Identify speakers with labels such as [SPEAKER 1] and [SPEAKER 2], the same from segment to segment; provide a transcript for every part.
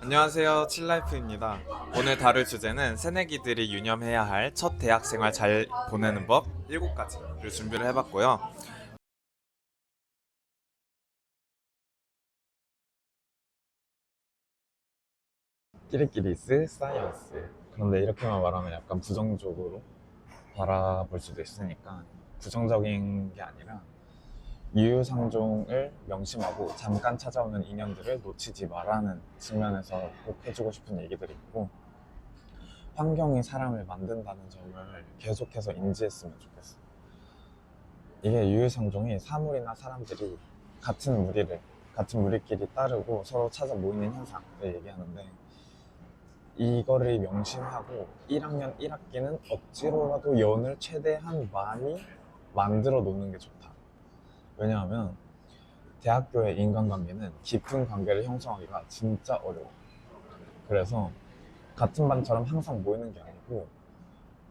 [SPEAKER 1] 안녕하세요, 칠라이프입니다. 오늘 다룰 주제는 새내기들이 유념해야 할 첫 대학생활 잘 보내는 법 7가지를 준비를 해봤고요. 끼리끼리스 사이언스. 그런데 이렇게만 말하면 약간 부정적으로 바라볼 수도 있으니까 부정적인 게 아니라 유유상종을 명심하고 잠깐 찾아오는 인연들을 놓치지 말라는 측면에서 꼭 해주고 싶은 얘기들이 있고, 환경이 사람을 만든다는 점을 계속해서 인지했으면 좋겠어. 이게 유유상종이 사물이나 사람들이 같은 무리끼리 따르고 서로 찾아 모이는 현상을 얘기하는데, 이거를 명심하고 1학년 1학기는 억지로라도 연을 최대한 많이 만들어 놓는 게 좋다. 왜냐하면 대학교의 인간관계는 깊은 관계를 형성하기가 진짜 어려워. 그래서 같은 반처럼 항상 모이는 게 아니고,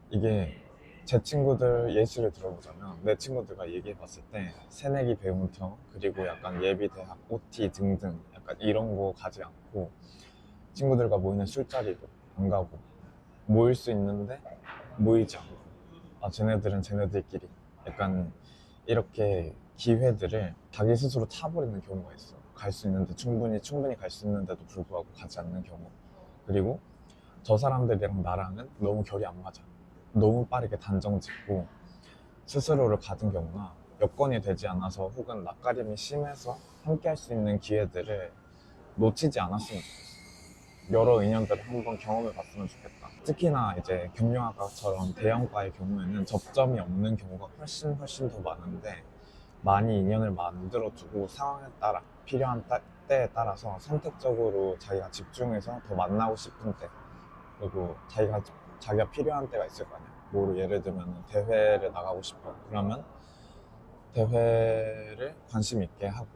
[SPEAKER 1] 이게 제 친구들 예시를 들어보자면, 내 친구들과 얘기해 봤을 때 새내기 배움터 그리고 약간 예비대학 OT 등등 약간 이런 거 가지 않고, 친구들과 모이는 술자리도 안 가고, 모일 수 있는데 모이지 않고, 아 쟤네들은 쟤네들끼리 약간 이렇게 기회들을 자기 스스로 타버리는 경우가 있어. 갈 수 있는데 충분히 갈 수 있는데도 불구하고 가지 않는 경우. 그리고 저 사람들이랑 나랑은 너무 결이 안 맞아, 너무 빠르게 단정 짓고 스스로를 가진 경우나, 여건이 되지 않아서 혹은 낯가림이 심해서 함께 할 수 있는 기회들을 놓치지 않았으면 좋겠어. 여러 인연들을 한번 경험해 봤으면 좋겠다. 특히나 이제 경영학과처럼 대형과의 경우에는 접점이 없는 경우가 훨씬 더 많은데, 많이 인연을 만들어 두고 상황에 따라 필요한 때에 따라서 선택적으로 자기가 집중해서 더 만나고 싶은 때, 그리고 자기가 필요한 때가 있을 거 아니야. 뭐 예를 들면 대회를 나가고 싶어. 그러면 대회를 관심 있게 하고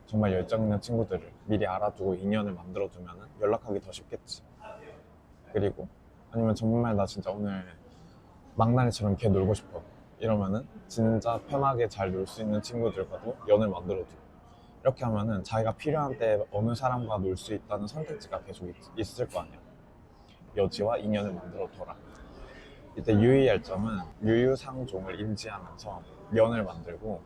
[SPEAKER 1] 정말 열정 있는 친구들을 미리 알아두고 인연을 만들어 두면 연락하기 더 쉽겠지. 그리고 아니면 정말 나 진짜 오늘 망나니처럼 걔 놀고 싶어 이러면은 진짜 편하게 잘 놀 수 있는 친구들과도 연을 만들어 두고, 이렇게 하면은 자기가 필요한 때 어느 사람과 놀 수 있다는 선택지가 계속 있을 거 아니야. 여지와 인연을 만들어 둬라. 이때 유의할 점은 유유상종을 인지하면서 연을 만들고,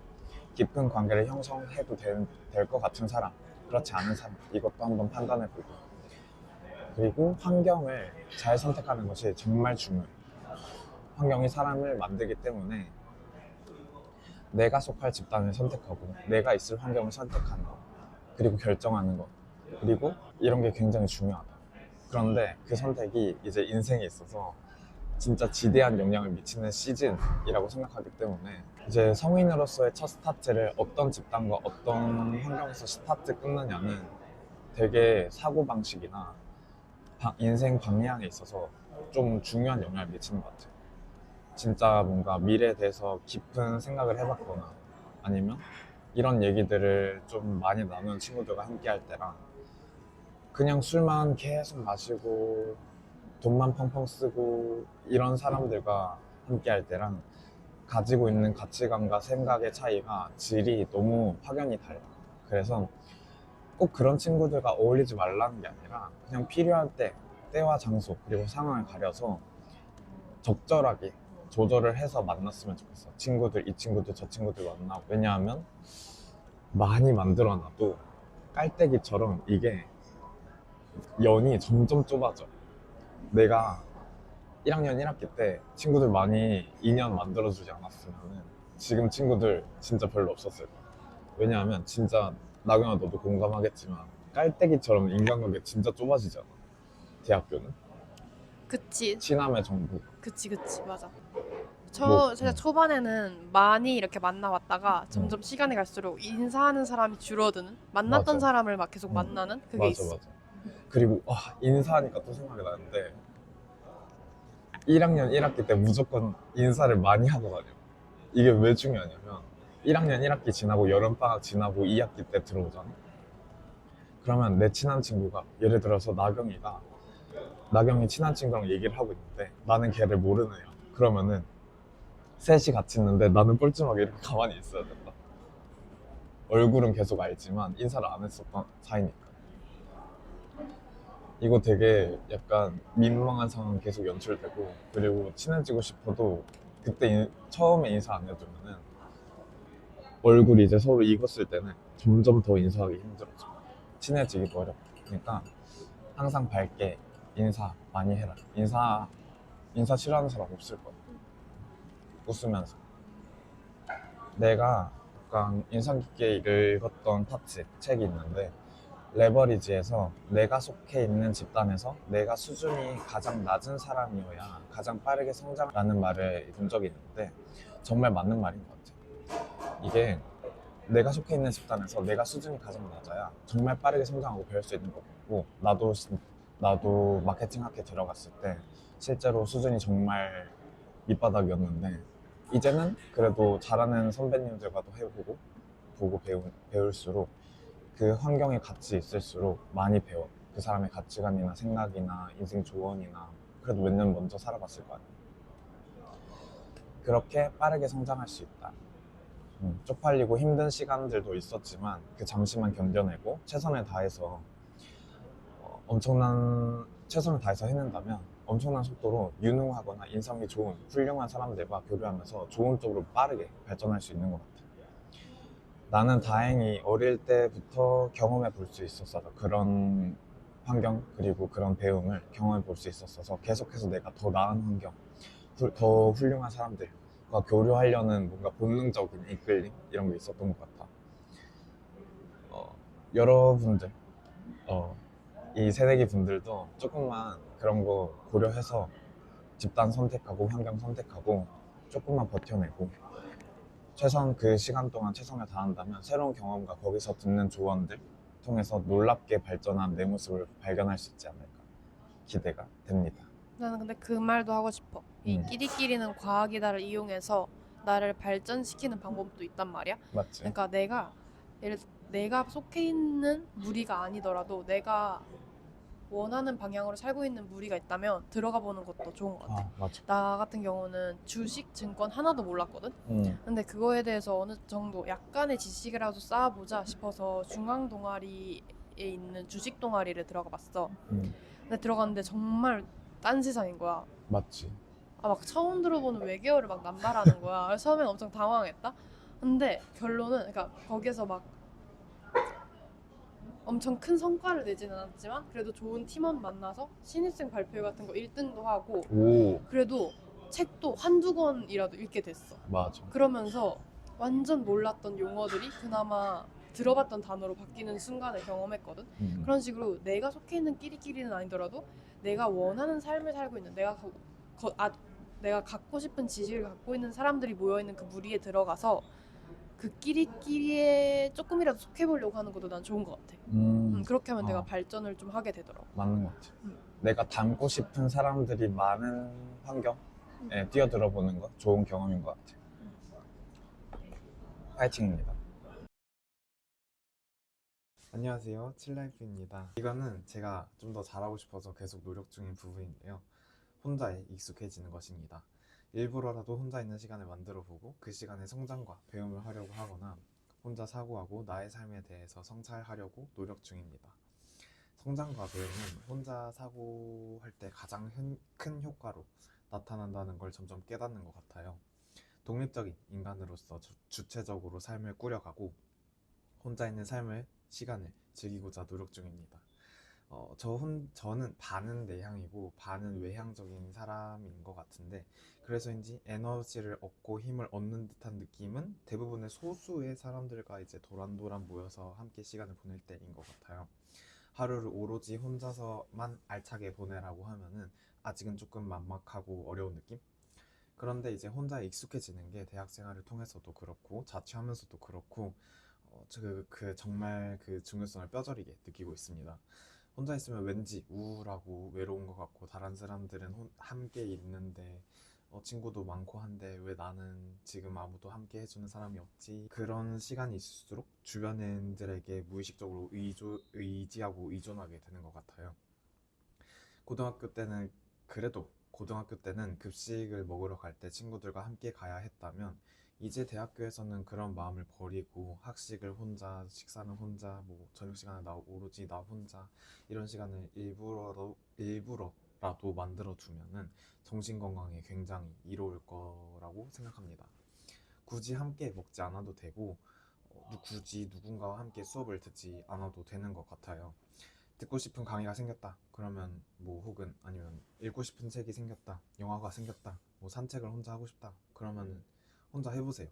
[SPEAKER 1] 깊은 관계를 형성해도 될 것 같은 사람, 그렇지 않은 사람, 이것도 한번 판단해보고, 그리고 환경을 잘 선택하는 것이 정말 중요해. 환경이 사람을 만들기 때문에 내가 속할 집단을 선택하고 내가 있을 환경을 선택하는 것, 그리고 결정하는 것, 그리고 이런 게 굉장히 중요하다. 그런데 그 선택이 이제 인생에 있어서 진짜 지대한 영향을 미치는 시즌이라고 생각하기 때문에, 이제 성인으로서의 첫 스타트를 어떤 집단과 어떤 환경에서 스타트 끊느냐는 되게 사고방식이나 인생 방향에 있어서 좀 중요한 영향을 미치는 것 같아요. 진짜 뭔가 미래에 대해서 깊은 생각을 해봤거나, 아니면 이런 얘기들을 좀 많이 나누는 친구들과 함께 할 때랑, 그냥 술만 계속 마시고 돈만 펑펑 쓰고 이런 사람들과 함께 할 때랑 가지고 있는 가치관과 생각의 차이가 질이 너무 확연히 달라. 그래서 꼭 그런 친구들과 어울리지 말라는 게 아니라, 그냥 필요할 때, 때와 장소 그리고 상황을 가려서 적절하게 조절을 해서 만났으면 좋겠어. 이 친구들 저 친구들 만나고. 왜냐하면 많이 만들어놔도 깔때기처럼 이게 연이 점점 좁아져. 내가 1학년 1학기 때 친구들 많이 인연 만들어주지 않았으면 지금 친구들 진짜 별로 없었을 거야. 왜냐하면 진짜 나경아 너도 공감하겠지만 깔때기처럼 인간관계 진짜 좁아지잖아, 대학교는.
[SPEAKER 2] 그치,
[SPEAKER 1] 친함의 정부.
[SPEAKER 2] 그치, 맞아.
[SPEAKER 1] 뭐
[SPEAKER 2] 제가 초반에는 많이 이렇게 만나왔다가
[SPEAKER 1] 응,
[SPEAKER 2] 점점 시간이 갈수록 인사하는 사람이 줄어드는? 만났던
[SPEAKER 1] 맞아.
[SPEAKER 2] 사람을 막 계속
[SPEAKER 1] 응,
[SPEAKER 2] 만나는? 그게
[SPEAKER 1] 맞아
[SPEAKER 2] 있어.
[SPEAKER 1] 맞아. 그리고 인사하니까 또 생각이 나는데, 1학년 1학기 때 무조건 인사를 많이 하고 다녀. 이게 왜 중요하냐면, 1학년 1학기 지나고 여름방학 지나고 2학기 때 들어오잖아. 그러면 내 친한 친구가, 예를 들어서 나경이 친한 친구랑 얘기를 하고 있는데 나는 걔를 모르는 애야. 그러면은 셋이 같이 있는데 나는 뻘쭘하게 이렇게 가만히 있어야 된다. 얼굴은 계속 알지만 인사를 안 했었던 사이니까. 이거 되게 약간 민망한 상황 계속 연출되고, 그리고 친해지고 싶어도 그때 처음에 인사 안 해주면은 얼굴이 이제 서로 익었을 때는 점점 더 인사하기 힘들어져. 친해지기도 어렵니까 항상 밝게 인사 많이 해라. 인사 싫어하는 사람 없을 거야. 웃으면서. 내가 약간 인상 깊게 읽었던 파트 책이 있는데, 레버리지에서 내가 속해 있는 집단에서 내가 수준이 가장 낮은 사람이어야 가장 빠르게 성장하는 말을 본 적이 있는데, 정말 맞는 말인 것 같아. 이게 내가 속해 있는 집단에서 내가 수준이 가장 낮아야 정말 빠르게 성장하고 배울 수 있는 거고, 나도 마케팅 학회 들어갔을 때 실제로 수준이 정말 밑바닥이었는데, 이제는 그래도 잘하는 선배님들과도 해보고 보고 배울수록 그 환경에 같이 있을수록 많이 배워. 그 사람의 가치관이나 생각이나 인생 조언이나, 그래도 몇 년 먼저 살아봤을 거 아니야. 그렇게 빠르게 성장할 수 있다. 쪽팔리고 힘든 시간들도 있었지만 그 잠시만 견뎌내고 최선을 다해서 해낸다면 엄청난 속도로 유능하거나 인성이 좋은 훌륭한 사람들과 교류하면서 좋은 쪽으로 빠르게 발전할 수 있는 것 같아. 나는 다행히 어릴 때부터 경험해 볼 수 있었어. 그런 환경, 그리고 그런 배움을 경험해 볼 수 있었어서 계속해서 내가 더 나은 환경, 더 훌륭한 사람들과 교류하려는 뭔가 본능적인 이끌림, 이런 게 있었던 것 같아. 여러분들, 어, 이 새내기 분들도 조금만 그런 거 고려해서 집단 선택하고 환경 선택하고 조금만 버텨내고, 그 시간 동안 최선을 다한다면 새로운 경험과 거기서 듣는 조언들 통해서 놀랍게 발전한 내 모습을 발견할 수 있지 않을까 기대가 됩니다.
[SPEAKER 2] 나는 근데 그 말도 하고 싶어. 이 끼리끼리는 과학이다를 이용해서 나를 발전시키는 방법도 있단 말이야.
[SPEAKER 1] 맞지?
[SPEAKER 2] 그러니까 내가 속해 있는 무리가 아니더라도 내가 원하는 방향으로 살고 있는 무리가 있다면 들어가 보는 것도 좋은 것 같아.
[SPEAKER 1] 맞아.
[SPEAKER 2] 나 같은 경우는 주식, 증권 하나도 몰랐거든. 근데 그거에 대해서 어느 정도 약간의 지식이라도 쌓아보자 싶어서 중앙 동아리에 있는 주식 동아리를 들어가 봤어. 근데 들어갔는데 정말 딴 세상인 거야.
[SPEAKER 1] 맞지.
[SPEAKER 2] 막 처음 들어보는 외계어를 막 남발하는 거야. 그래서 처음엔 엄청 당황했다. 근데 결론은, 그러니까 거기서 막 엄청 큰 성과를 내지는 않았지만 그래도 좋은 팀원 만나서 신입생 발표 같은 거 1등도 하고,
[SPEAKER 1] 오,
[SPEAKER 2] 그래도 책도 한두 권이라도 읽게 됐어.
[SPEAKER 1] 맞아.
[SPEAKER 2] 그러면서 완전 몰랐던 용어들이 그나마 들어봤던 단어로 바뀌는 순간을 경험했거든. 그런 식으로 내가 속해 있는 끼리끼리는 아니더라도 내가 원하는 삶을 살고 있는, 내가 갖고 싶은 지식을 갖고 있는 사람들이 모여있는 그 무리에 들어가서 그 끼리끼리에 조금이라도 속해보려고 하는 것도 난 좋은 것 같아. 그렇게 하면 내가 발전을 좀 하게 되더라고.
[SPEAKER 1] 맞는 것 같아. 내가 닮고 싶은 사람들이 많은 환경에 뛰어들어 보는 거 좋은 경험인 것 같아. 파이팅입니다. 안녕하세요, 칠라이프입니다. 이거는 제가 좀 더 잘하고 싶어서 계속 노력 중인 부분인데요. 혼자에 익숙해지는 것입니다. 일부러라도 혼자 있는 시간을 만들어 보고 그 시간에 성장과 배움을 하려고 하거나 혼자 사고하고 나의 삶에 대해서 성찰하려고 노력 중입니다. 성장과 배움은 혼자 사고할 때 가장 큰 효과로 나타난다는 걸 점점 깨닫는 것 같아요. 독립적인 인간으로서 주체적으로 삶을 꾸려가고 혼자 있는 시간을 즐기고자 노력 중입니다. 저는 반은 내향이고 반은 외향적인 사람인 것 같은데, 그래서인지 에너지를 얻고 힘을 얻는 듯한 느낌은 대부분의 소수의 사람들과 이제 도란도란 모여서 함께 시간을 보낼 때인 것 같아요. 하루를 오로지 혼자서만 알차게 보내라고 하면은 아직은 조금 막막하고 어려운 느낌? 그런데 이제 혼자 익숙해지는 게 대학 생활을 통해서도 그렇고 자취하면서도 그렇고 정말 그 중요성을 뼈저리게 느끼고 있습니다. 혼자 있으면 왠지 우울하고 외로운 것 같고, 다른 사람들은 함께 있는데 친구도 많고 한데 왜 나는 지금 아무도 함께 해주는 사람이 없지? 그런 시간이 있을수록 주변인들에게 무의식적으로 의지하고 의존하게 되는 것 같아요. 고등학교 때는 그래도 고등학교 때는 급식을 먹으러 갈 때 친구들과 함께 가야 했다면 이제 대학교에서는 그런 마음을 버리고 학식을 혼자, 식사는 혼자, 뭐 저녁 시간에 나 오로지 나 혼자 이런 시간을 일부러라도 만들어 두면은 정신 건강에 굉장히 이로울 거라고 생각합니다. 굳이 함께 먹지 않아도 되고 굳이 누군가와 함께 수업을 듣지 않아도 되는 것 같아요. 듣고 싶은 강의가 생겼다. 그러면 뭐 혹은 아니면 읽고 싶은 책이 생겼다. 영화가 생겼다. 뭐 산책을 혼자 하고 싶다. 그러면 혼자 해보세요.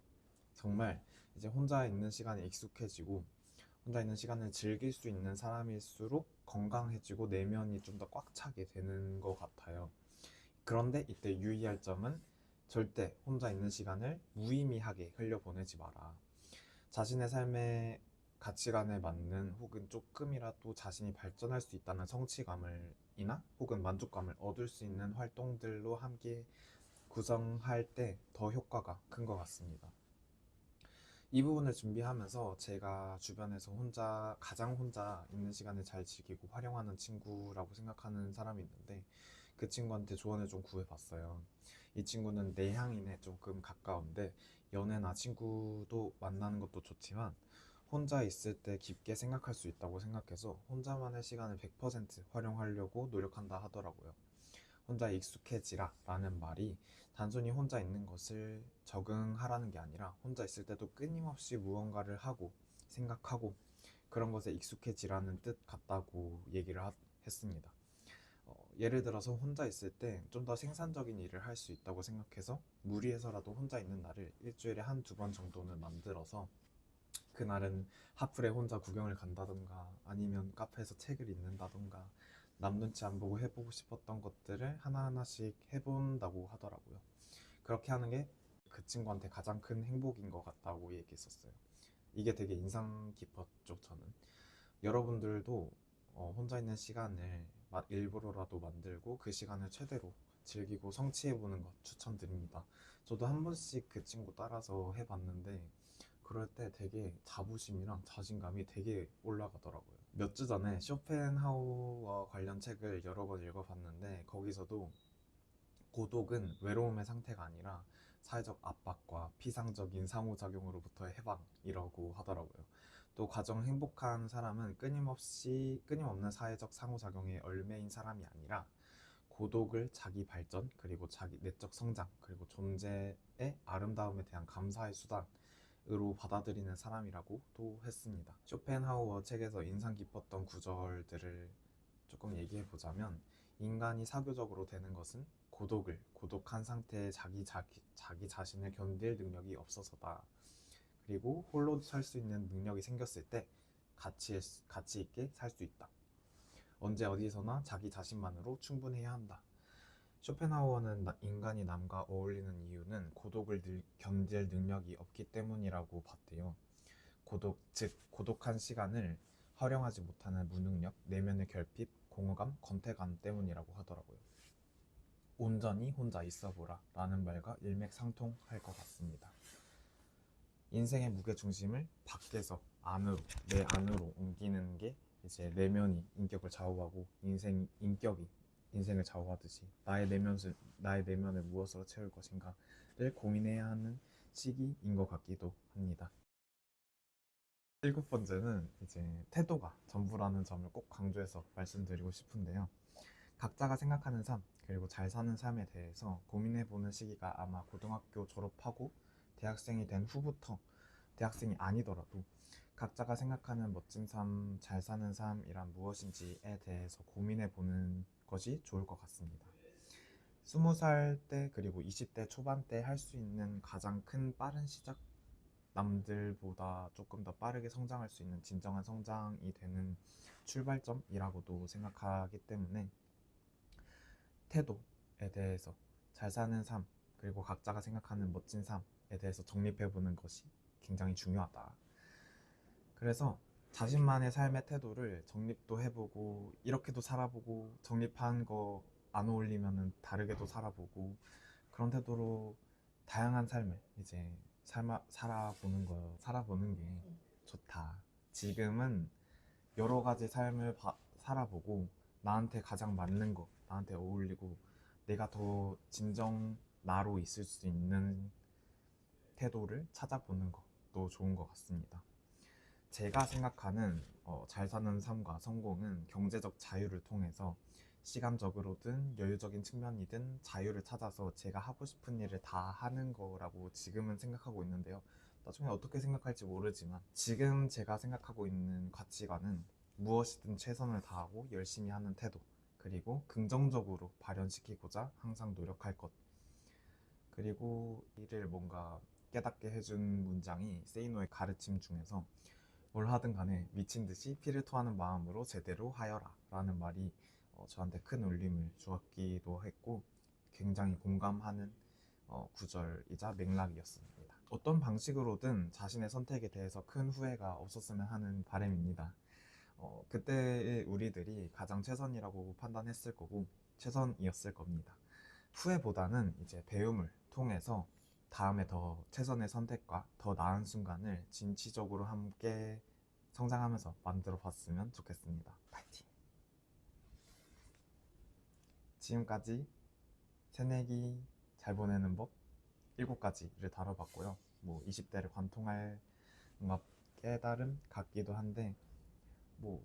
[SPEAKER 1] 정말 이제 혼자 있는 시간에 익숙해지고 혼자 있는 시간을 즐길 수 있는 사람일수록 건강해지고 내면이 좀 더 꽉 차게 되는 것 같아요. 그런데 이때 유의할 점은 절대 혼자 있는 시간을 무의미하게 흘려보내지 마라. 자신의 삶의 가치관에 맞는 혹은 조금이라도 자신이 발전할 수 있다는 성취감을이나 혹은 만족감을 얻을 수 있는 활동들로 함께 구성할 때 더 효과가 큰 것 같습니다. 이 부분을 준비하면서 제가 주변에서 가장 혼자 있는 시간을 잘 즐기고 활용하는 친구라고 생각하는 사람이 있는데 그 친구한테 조언을 좀 구해봤어요. 이 친구는 내향인에 조금 가까운데 연애나 친구도 만나는 것도 좋지만 혼자 있을 때 깊게 생각할 수 있다고 생각해서 혼자만의 시간을 100% 활용하려고 노력한다 하더라고요. 혼자 익숙해지라 라는 말이 단순히 혼자 있는 것을 적응하라는 게 아니라 혼자 있을 때도 끊임없이 무언가를 하고 생각하고 그런 것에 익숙해지라는 뜻 같다고 했습니다. 예를 들어서 혼자 있을 때 좀 더 생산적인 일을 할 수 있다고 생각해서 무리해서라도 혼자 있는 날을 일주일에 한두 번 정도는 만들어서 그날은 하플에 혼자 구경을 간다던가 아니면 카페에서 책을 읽는다던가 남 눈치 안 보고 해보고 싶었던 것들을 하나하나씩 해본다고 하더라고요. 그렇게 하는 게 그 친구한테 가장 큰 행복인 것 같다고 얘기했었어요. 이게 되게 인상 깊었죠, 저는. 여러분들도 혼자 있는 시간을 일부러라도 만들고 그 시간을 최대로 즐기고 성취해보는 것 추천드립니다. 저도 한 번씩 그 친구 따라서 해봤는데 그럴 때 되게 자부심이랑 자신감이 되게 올라가더라고요. 몇 주 전에 쇼펜하우어 관련 책을 여러 번 읽어봤는데 거기서도 고독은 외로움의 상태가 아니라 사회적 압박과 피상적인 상호작용으로부터의 해방이라고 하더라고요. 또 가정 행복한 사람은 끊임없는 사회적 상호작용에 얽매인 사람이 아니라 고독을 자기 발전, 그리고 자기 내적 성장, 그리고 존재의 아름다움에 대한 감사의 수단으로 받아들이는 사람이라고 또 했습니다. 쇼펜하우어 책에서 인상 깊었던 구절들을 조금 얘기해 보자면 인간이 사교적으로 되는 것은 고독한 상태에 자기 자신을 견딜 능력이 없어서다. 그리고 홀로 살 수 있는 능력이 생겼을 때 가치 있게 살 수 있다. 언제 어디서나 자기 자신만으로 충분해야 한다. 쇼펜하우어는 인간이 남과 어울리는 이유는 견딜 능력이 없기 때문이라고 봤대요. 즉 고독한 시간을 활용하지 못하는 무능력, 내면의 결핍, 공허감, 권태감 때문이라고 하더라고요. 온전히 혼자 있어보라 라는 말과 일맥상통할 것 같습니다. 인생의 무게중심을 밖에서 내 안으로 옮기는 게 이제 내면이 인격을 좌우하고 인격이 인생을 좌우하듯이 나의 내면을 무엇으로 채울 것인가를 고민해야 하는 시기인 것 같기도 합니다. 일곱 번째는 이제 태도가 전부라는 점을 꼭 강조해서 말씀드리고 싶은데요. 각자가 생각하는 삶, 그리고 잘 사는 삶에 대해서 고민해보는 시기가 아마 고등학교 졸업하고 대학생이 된 후부터 대학생이 아니더라도 각자가 생각하는 멋진 삶, 잘 사는 삶이란 무엇인지에 대해서 고민해보는 것이 좋을 것 같습니다. 20살 때 그리고 20대 초반 때 할 수 있는 가장 큰 빠른 시작, 남들보다 조금 더 빠르게 성장할 수 있는 진정한 성장이 되는 출발점이라고도 생각하기 때문에 태도에 대해서 잘 사는 삶, 그리고 각자가 생각하는 멋진 삶에 대해서 정립해보는 것이 굉장히 중요하다. 그래서 자신만의 삶의 태도를 정립도 해보고 이렇게도 살아보고 정립한 거 안 어울리면은 다르게도 살아보고 그런 태도로 다양한 삶을 이제 살아보는 게 좋다. 지금은 여러 가지 삶을 살아보고 나한테 가장 맞는 거, 나한테 어울리고 내가 더 진정 나로 있을 수 있는 태도를 찾아보는 것도 좋은 것 같습니다. 제가 생각하는 잘 사는 삶과 성공은 경제적 자유를 통해서 시간적으로든 여유적인 측면이든 자유를 찾아서 제가 하고 싶은 일을 다 하는 거라고 지금은 생각하고 있는데요. 나중에 어떻게 생각할지 모르지만 지금 제가 생각하고 있는 가치관은 무엇이든 최선을 다하고 열심히 하는 태도, 그리고 긍정적으로 발현시키고자 항상 노력할 것, 그리고 이를 뭔가 깨닫게 해준 문장이 세이노의 가르침 중에서 뭘 하든 간에 미친 듯이 피를 토하는 마음으로 제대로 하여라 라는 말이 저한테 큰 울림을 주었기도 했고 굉장히 공감하는 구절이자 맥락이었습니다. 어떤 방식으로든 자신의 선택에 대해서 큰 후회가 없었으면 하는 바람입니다. 그때의 우리들이 가장 최선이라고 판단했을 거고 최선이었을 겁니다. 후회보다는 이제 배움을 통해서 다음에 더 최선의 선택과 더 나은 순간을 진취적으로 함께 성장하면서 만들어 봤으면 좋겠습니다. 파이팅! 지금까지 새내기 잘 보내는 법 7가지를 다뤄봤고요. 뭐 20대를 관통할 뭔가 깨달음 같기도 한데 뭐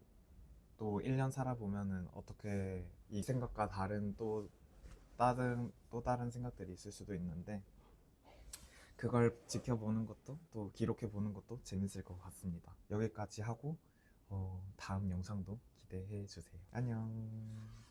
[SPEAKER 1] 또 1년 살아보면은 어떻게 이 생각과 다른 또 다른 생각들이 있을 수도 있는데 그걸 지켜보는 것도 또 기록해보는 것도 재밌을 것 같습니다. 여기까지 하고 다음 영상도 기대해 주세요. 안녕.